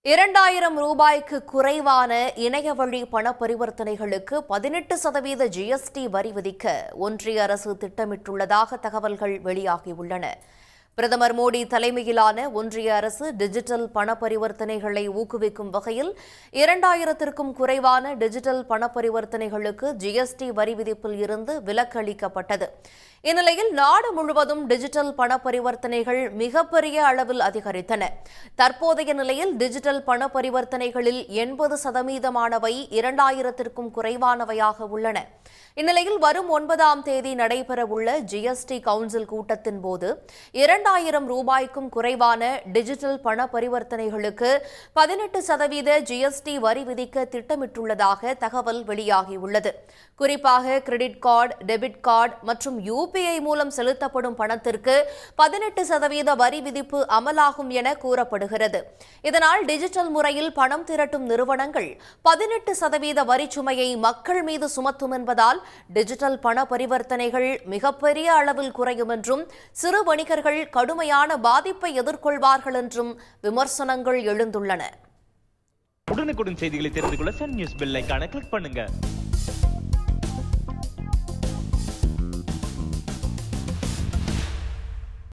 2000 ரூபாய்க்கு குறைவான இணையவழி பண பரிவர்த்தனைகளுக்கு 18% ஜிஎஸ்டி வரி விதிக்க ஒன்றிய அரசு திட்டமிட்டுள்ளதாக தகவல்கள் வெளியாகியுள்ளன. பிரதமர் மோடி தலைமையிலான ஒன்றிய அரசு டிஜிட்டல் பண பரிவர்த்தனைகளை ஊக்குவிக்கும் வகையில் 2000க்கும் குறைவான டிஜிட்டல் பண பரிவர்த்தனைகளுக்கு ஜிஎஸ்டி வரி விதிப்பில் இருந்து விலக்கு அளிக்கப்பட்டது. இந்நிலையில் நாடு முழுவதும் டிஜிட்டல் பண பரிவர்த்தனைகள் மிகப்பெரிய அளவில் அதிகரித்தன. தற்போதைய நிலையில் டிஜிட்டல் பண பரிவர்த்தனைகளில் 80%மானவை 2000க்கும் குறைவானவையாக உள்ளன. இந்நிலையில் வரும் 9ஆம் தேதி நடைபெறவுள்ள ஜிஎஸ்டி கவுன்சில் கூட்டத்தின் போது 2000 ரூபாய்க்கும் குறைவான டிஜிட்டல் பண பரிவர்த்தனைகளுக்கு 18% ஜிஎஸ்டி வரி விதிக்க திட்டமிட்டுள்ளதாக தகவல் வெளியாகியுள்ளது. குறிப்பாக கிரெடிட் கார்டு, டெபிட் கார்டு மற்றும் யுபிஐ மூலம் செலுத்தப்படும் பணத்திற்கு 18% வரி விதிப்பு அமலாகும் என கூறப்படுகிறது. இதனால் டிஜிட்டல் முறையில் பணம் திரட்டும் நிறுவனங்கள் 18% வரிச்சுமையை மக்கள் மீது சுமத்தும் என்பதால் டிஜிட்டல் பண பரிவர்த்தனைகள் மிகப்பெரிய அளவில் குறையும் என்றும் சிறு வணிகர்கள் கடுமையான பாதிப்பை எதிர்கொள்வார்கள் என்றும் விமர்சனங்கள் எழுந்துள்ளன. உடனுக்குடன் செய்திகளை தெரிந்து கொள்ள சன் நியூஸ் பெல் ஐகானை கிளிக் பண்ணுங்க.